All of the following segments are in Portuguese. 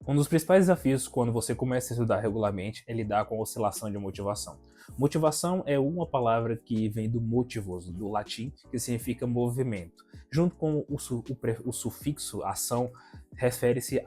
Um dos principais desafios quando você começa a estudar regularmente é lidar com a oscilação de motivação. Motivação é uma palavra que vem do motivus, do latim, que significa movimento. Junto com o sufixo ação, refere-se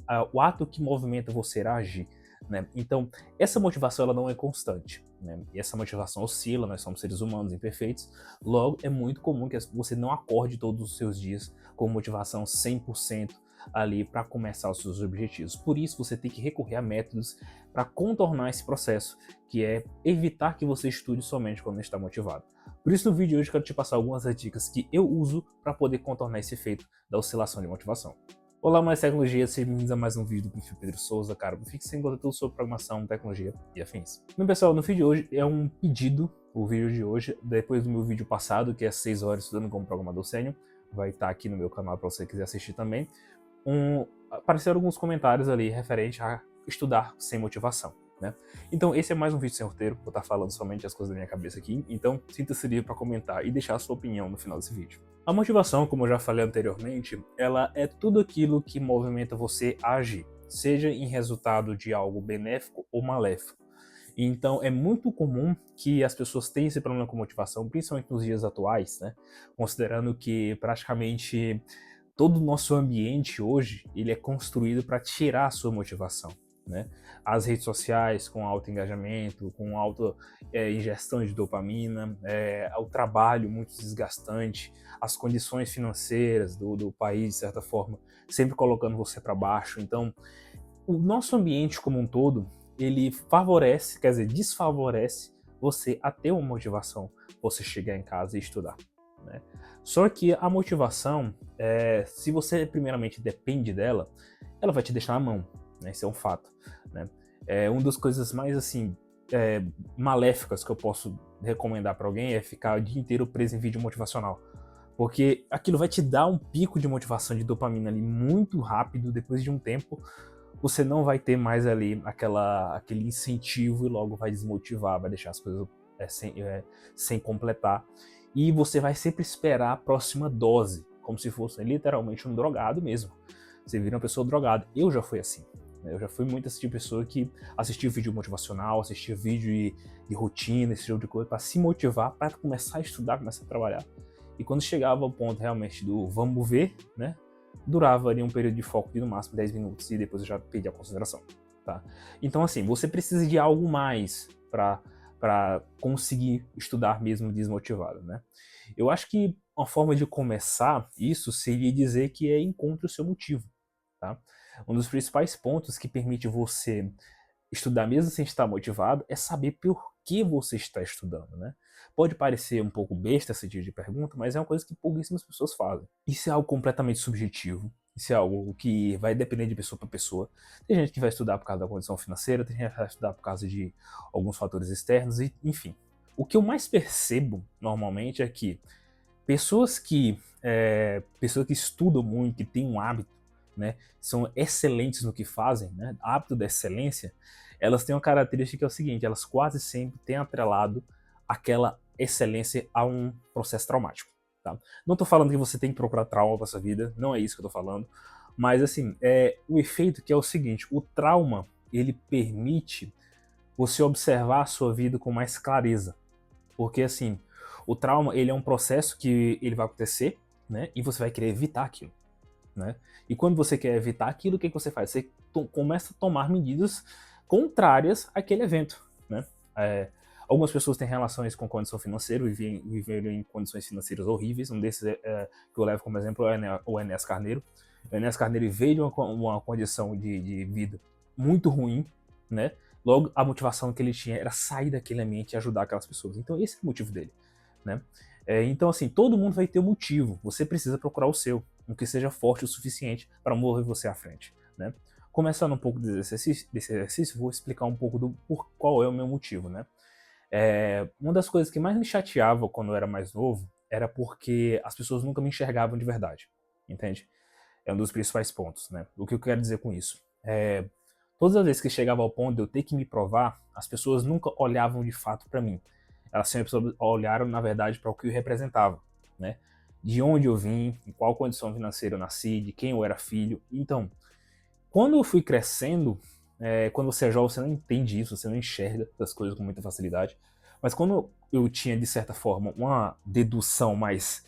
ao ato que movimenta você a agir. Né? Então, essa motivação ela não é constante. Né? E essa motivação oscila, nós somos seres humanos imperfeitos, logo é muito comum que você não acorde todos os seus dias com motivação 100% ali para começar os seus objetivos. Por isso, você tem que recorrer a métodos para contornar esse processo, que é evitar que você estude somente quando está motivado. Por isso, no vídeo de hoje, eu quero te passar algumas dicas que eu uso para poder contornar esse efeito da oscilação de motivação. Olá, mais tecnologia, sejam bem-vindos a mais um vídeo do perfil Pedro Souza, cara. Fique sem conta tudo sobre programação, tecnologia e afins. Bem, pessoal, no vídeo de hoje é um pedido, o vídeo de hoje, depois do meu vídeo passado, que é 6 horas estudando como programador sênior, vai estar aqui no meu canal para você quiser assistir também. Apareceram alguns comentários ali referente a estudar sem motivação, né? Então esse é mais um vídeo sem roteiro, vou estar falando somente as coisas da minha cabeça aqui, então sinta-se livre para comentar e deixar a sua opinião no final desse vídeo. A motivação, como eu já falei anteriormente, ela é tudo aquilo que movimenta você a agir, seja em resultado de algo benéfico ou maléfico. Então é muito comum que as pessoas tenham esse problema com motivação, principalmente nos dias atuais, né? Considerando que praticamente todo o nosso ambiente hoje ele é construído para tirar a sua motivação, né? As redes sociais com alto engajamento, com alta ingestão de dopamina, o trabalho muito desgastante, as condições financeiras do país, de certa forma, sempre colocando você para baixo. Então, o nosso ambiente como um todo, ele favorece, quer dizer, desfavorece você a ter uma motivação, você chegar em casa e estudar, né? Só que a motivação, se você primeiramente depende dela, ela vai te deixar na mão, né? Isso é um fato, né? É uma das coisas mais assim maléficas que eu posso recomendar para alguém é ficar o dia inteiro preso em vídeo motivacional, porque aquilo vai te dar um pico de motivação de dopamina ali muito rápido. Depois de um tempo você não vai ter mais ali aquele incentivo e logo vai desmotivar, vai deixar as coisas sem completar. E você vai sempre esperar a próxima dose, como se fosse literalmente um drogado mesmo. Você vira uma pessoa drogada. Eu já fui assim. Né? Eu já fui muito esse tipo de pessoa que assistia vídeo motivacional, assistia vídeo de rotina, esse tipo de coisa, para se motivar, para começar a estudar, começar a trabalhar. E quando chegava ao ponto realmente do vamos ver, né? Durava ali um período de foco de no máximo 10 minutos e depois eu já perdi a consideração, tá? Então assim, você precisa de algo mais para conseguir estudar mesmo desmotivado, né? Eu acho que uma forma de começar isso seria dizer que encontre o seu motivo, tá? Um dos principais pontos que permite você estudar mesmo sem estar motivado é saber por que você está estudando, né? Pode parecer um pouco besta esse tipo de pergunta, mas é uma coisa que pouquíssimas pessoas fazem. Isso é algo completamente subjetivo, isso é algo que vai depender de pessoa para pessoa. Tem gente que vai estudar por causa da condição financeira, tem gente que vai estudar por causa de alguns fatores externos, e, enfim. O que eu mais percebo, normalmente, é que pessoas que estudam muito, que têm um hábito, né, são excelentes no que fazem, né, hábito da excelência, elas têm uma característica que é o seguinte: elas quase sempre têm atrelado aquela excelência a um processo traumático. Tá? Não estou falando que você tem que procurar trauma para sua vida, não é isso que eu estou falando, mas assim, o efeito que é o seguinte: o trauma ele permite você observar a sua vida com mais clareza, porque assim, o trauma ele é um processo que ele vai acontecer, né, e você vai querer evitar aquilo. Né? E quando você quer evitar aquilo, o que você faz? Você começa a tomar medidas contrárias àquele evento. Né? Algumas pessoas têm relações com condição financeira, viveram em condições financeiras horríveis. Um desses que eu levo como exemplo é o Enéas Carneiro. O Enéas Carneiro veio de uma condição de vida muito ruim, né? Logo, a motivação que ele tinha era sair daquele ambiente e ajudar aquelas pessoas. Então, esse é o motivo dele. Né? Então, assim, todo mundo vai ter um motivo. Você precisa procurar o seu, um que seja forte o suficiente para mover você à frente, né? Começando um pouco desse exercício, vou explicar um pouco qual é o meu motivo, né? Uma das coisas que mais me chateava quando eu era mais novo era porque as pessoas nunca me enxergavam de verdade, entende? É um dos principais pontos, né? O que eu quero dizer com isso? Todas as vezes que chegava ao ponto de eu ter que me provar, as pessoas nunca olhavam de fato para mim. Elas sempre olharam, na verdade, para o que eu representava, né? De onde eu vim, em qual condição financeira eu nasci, de quem eu era filho. Então, Quando eu fui crescendo, quando você é jovem, você não entende isso, você não enxerga as coisas com muita facilidade. Mas quando eu tinha, de certa forma, uma dedução mais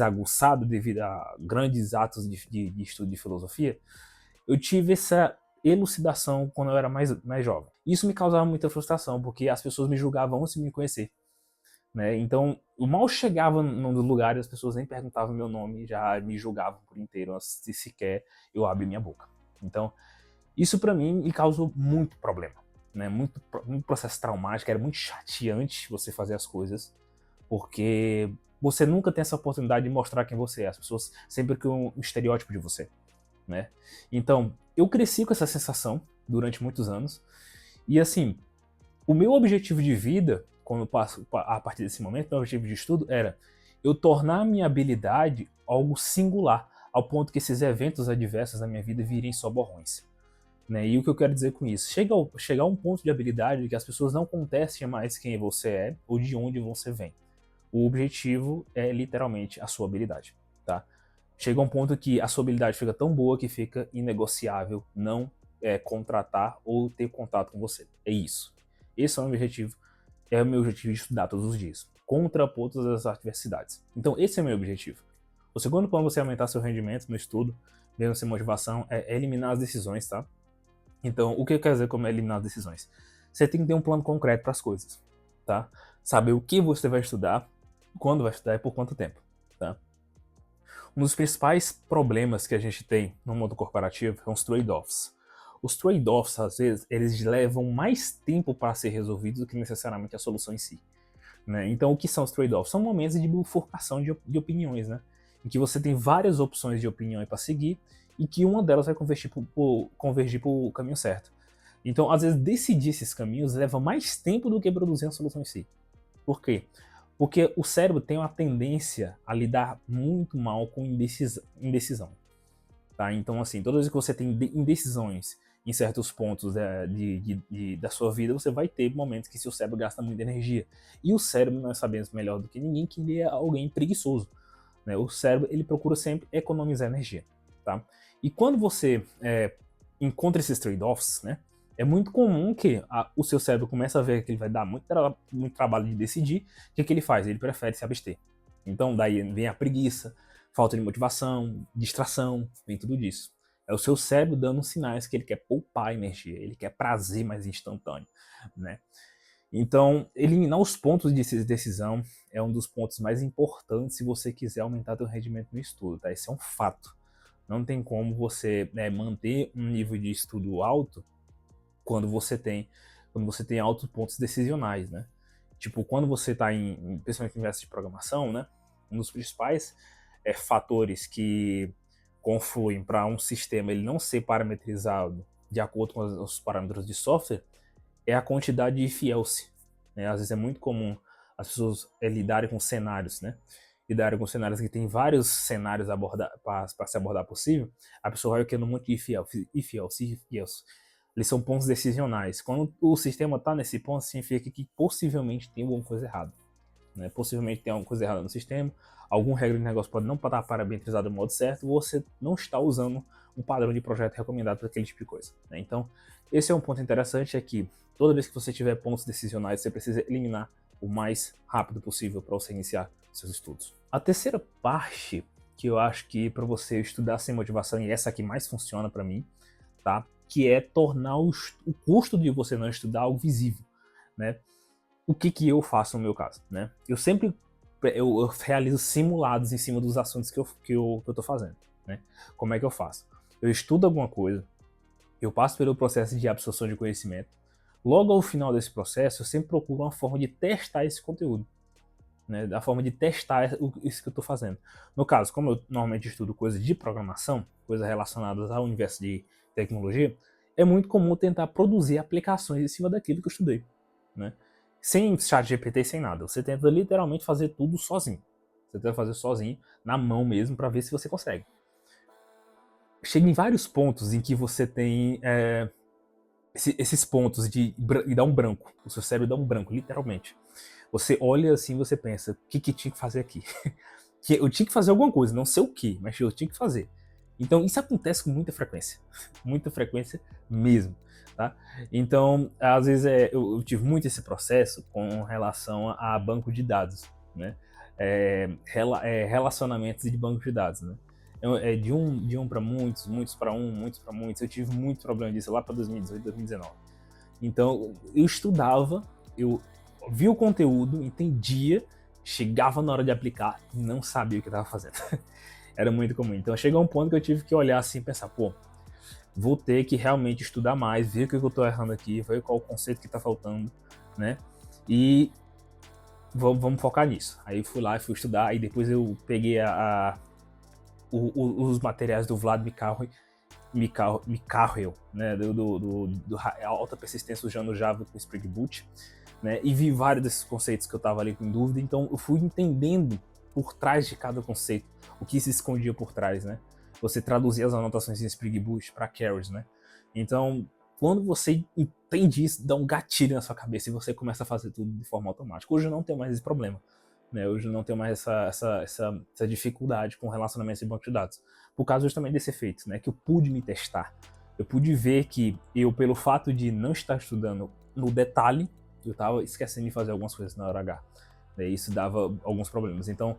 aguçada devido a grandes atos de estudo de filosofia, eu tive essa elucidação quando eu era mais jovem. Isso me causava muita frustração, porque as pessoas me julgavam antes de me conhecer. Né? Então, eu mal chegava nos lugares, as pessoas nem perguntavam meu nome, já me julgavam por inteiro, antes de sequer eu abrir minha boca. Então, isso para mim me causou muito problema, né? Muito processo traumático, era muito chateante você fazer as coisas, porque você nunca tem essa oportunidade de mostrar quem você é. As pessoas sempre criam um estereótipo de você, né? Então, eu cresci com essa sensação durante muitos anos, e assim, o meu objetivo de vida, quando eu passo a partir desse momento, meu objetivo de estudo era eu tornar a minha habilidade algo singular, ao ponto que esses eventos adversos na minha vida virem só borrões. Né? E o que eu quero dizer com isso? Chegar a um ponto de habilidade que as pessoas não contestem mais quem você é ou de onde você vem. O objetivo é literalmente a sua habilidade. Tá? Chega a um ponto que a sua habilidade fica tão boa que fica inegociável não contratar ou ter contato com você. É isso. Esse é o meu objetivo. É o meu objetivo de estudar todos os dias. Contrapor todas as adversidades. Então, esse é o meu objetivo. O segundo plano para você aumentar seu rendimento no estudo, mesmo sem motivação, é eliminar as decisões, tá? Então, o que eu quero dizer como eliminar as decisões? Você tem que ter um plano concreto para as coisas, tá? Saber o que você vai estudar, quando vai estudar e por quanto tempo, tá? Um dos principais problemas que a gente tem no mundo corporativo são os trade-offs. Os trade-offs, às vezes, eles levam mais tempo para ser resolvidos do que necessariamente a solução em si. Né? Então, o que são os trade-offs? São momentos de bifurcação de opiniões, né? Em que você tem várias opções de opinião para seguir e que uma delas vai convergir para o caminho certo. Então, às vezes, decidir esses caminhos leva mais tempo do que produzir a solução em si. Por quê? Porque o cérebro tem uma tendência a lidar muito mal com indecisão. Tá? Então, assim, todas as vezes que você tem indecisões em certos pontos da sua vida, você vai ter momentos que seu cérebro gasta muita energia. E o cérebro, nós sabemos melhor do que ninguém, que ele é alguém preguiçoso. Né? O cérebro, ele procura sempre economizar energia. Tá? E quando você encontra esses trade-offs, né, é muito comum que o seu cérebro comece a ver que ele vai dar muito trabalho de decidir. O que ele faz? Ele prefere se abster. Então, daí vem a preguiça, falta de motivação, distração, vem tudo disso. É o seu cérebro dando sinais que ele quer poupar energia, ele quer prazer mais instantâneo, né? Então, eliminar os pontos de decisão é um dos pontos mais importantes se você quiser aumentar seu rendimento no estudo, tá? Esse é um fato. Não tem como você manter um nível de estudo alto quando você tem altos pontos decisionais, né? Tipo, quando você está principalmente em universo de programação, né? Um dos principais fatores que confluem para um sistema ele não ser parametrizado de acordo com os parâmetros de software é a quantidade de if-else. Né? Às vezes é muito comum as pessoas lidarem com cenários, né? Lidarem com cenários que tem vários cenários para se abordar possível, a pessoa vai criando um monte de if-else, if-else. Eles são pontos decisionais. Quando o sistema está nesse ponto, significa que possivelmente tem alguma coisa errada. Né? Possivelmente tem alguma coisa errada no sistema, alguma regra de negócio pode não estar parametrizada do modo certo, você não está usando um padrão de projeto recomendado para aquele tipo de coisa. Né? Então, esse é um ponto interessante, é que toda vez que você tiver pontos decisionais, você precisa eliminar o mais rápido possível para você iniciar seus estudos. A terceira parte que eu acho que para você estudar sem motivação, e essa aqui mais funciona para mim, tá? Que é tornar o custo de você não estudar algo visível, né? O que eu faço no meu caso, né? Eu realizo simulados em cima dos assuntos que eu tô fazendo, né? Como é que eu faço? Eu estudo alguma coisa, eu passo pelo processo de absorção de conhecimento. Logo ao final desse processo, eu sempre procuro uma forma de testar esse conteúdo, né? Da forma de testar isso que eu tô fazendo. No caso, como eu normalmente estudo coisas de programação, coisas relacionadas ao universo de tecnologia, é muito comum tentar produzir aplicações em cima daquilo que eu estudei, né? Sem chat GPT, sem nada. Você tenta literalmente fazer tudo sozinho. Você tenta fazer sozinho, na mão mesmo, para ver se você consegue. Chega em vários pontos em que você tem esses pontos de dar um branco. O seu cérebro dá um branco, literalmente. Você olha assim e você pensa, o que tinha que fazer aqui? Que eu tinha que fazer alguma coisa, não sei o que, mas eu tinha que fazer. Então isso acontece com muita frequência mesmo, tá? Então, às vezes eu tive muito esse processo com relação a banco de dados, né? Relacionamentos de banco de dados, né? De um para muitos, muitos para um, muitos para muitos. Eu tive muito problema disso lá para 2018, 2019. Então, eu estudava, eu via o conteúdo, entendia, chegava na hora de aplicar e não sabia o que estava fazendo. Era muito comum. Então, chegou um ponto que eu tive que olhar assim e pensar, pô, vou ter que realmente estudar mais, ver o que eu estou errando aqui, ver qual o conceito que está faltando, né? E vamos focar nisso. Aí fui lá e fui estudar, e depois eu peguei os materiais do Vlad Mikhail, né, do alta persistência usando Java com Spring Boot, né, e vi vários desses conceitos que eu estava ali com dúvida, então eu fui entendendo por trás de cada conceito, o que se escondia por trás, né? Você traduzia as anotações em Spring Boot para carries, né? Então, quando você entende isso, dá um gatilho na sua cabeça e você começa a fazer tudo de forma automática. Hoje eu não tenho mais esse problema, né? Hoje eu não tenho mais essa dificuldade com relacionamentos de banco de dados, por causa justamente desse efeito, né? Que eu pude me testar. Eu pude ver que eu, pelo fato de não estar estudando no detalhe, eu estava esquecendo de fazer algumas coisas na hora H. E isso dava alguns problemas. Então,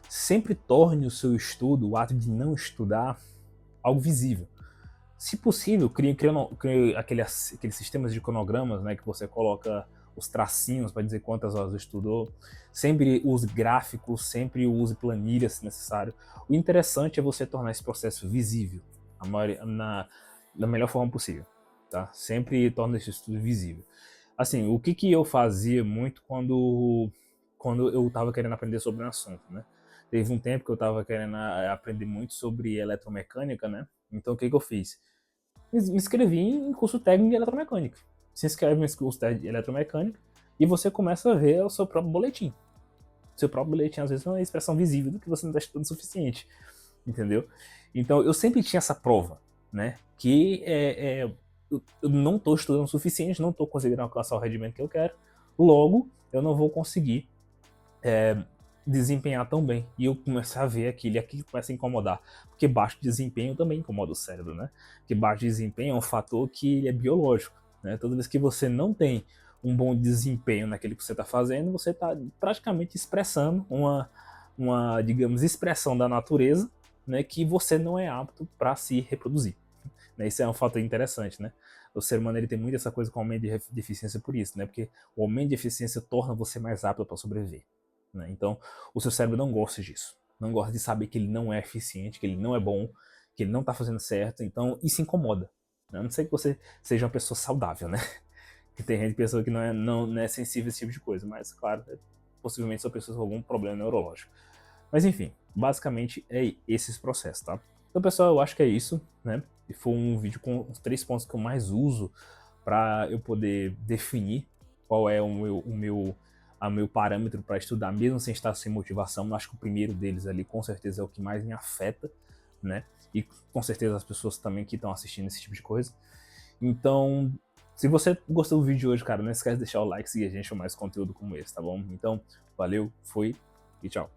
sempre torne o seu estudo, o ato de não estudar, algo visível. Se possível, crie aqueles sistemas de cronogramas, né, que você coloca os tracinhos para dizer quantas horas estudou. Sempre use gráficos, sempre use planilhas se necessário. O interessante é você tornar esse processo visível, da melhor forma possível. Tá? Sempre torne esse estudo visível. Assim, o que eu fazia muito quando eu estava querendo aprender sobre um assunto, né? Teve um tempo que eu estava querendo aprender muito sobre eletromecânica, né? Então o que eu fiz? Me inscrevi em curso técnico de eletromecânica. Se inscreve nesse curso de eletromecânica e você começa a ver o seu próprio boletim. O seu próprio boletim, às vezes, é uma expressão visível do que você não está estudando o suficiente. Entendeu? Então, eu sempre tinha essa prova, né? Que eu não estou estudando o suficiente, não estou conseguindo alcançar o rendimento que eu quero, logo, eu não vou conseguir desempenhar tão bem. E eu comecei a ver aquilo, e aquilo começa a incomodar. Porque baixo desempenho também incomoda o cérebro, né? Porque baixo desempenho é um fator que é biológico, né? Toda vez que você não tem um bom desempenho naquilo que você está fazendo, você está praticamente expressando uma, digamos, expressão da natureza, né, que você não é apto para se reproduzir. Né? Isso é um fator interessante, né? O ser humano ele tem muito essa coisa com o aumento de deficiência por isso, né? Porque o aumento de eficiência torna você mais apto para sobreviver. Né? Então, o seu cérebro não gosta disso. Não gosta de saber que ele não é eficiente, que ele não é bom, que ele não está fazendo certo. Então, isso incomoda. Né? A não ser que você seja uma pessoa saudável, né? Que tem gente, pessoa que não é sensível a esse tipo de coisa. Mas, claro, possivelmente são pessoas com algum problema neurológico. Mas, enfim, basicamente é esses processos, tá? Então, pessoal, eu acho que é isso, né? E foi um vídeo com os 3 pontos que eu mais uso para eu poder definir qual é o meu parâmetro para estudar, mesmo sem estar sem motivação. Eu acho que o primeiro deles ali, com certeza, é o que mais me afeta, né? E com certeza as pessoas também que estão assistindo esse tipo de coisa. Então, se você gostou do vídeo de hoje, cara, não esquece de deixar o like, seguir a gente com mais conteúdo como esse, tá bom? Então, valeu, fui e tchau.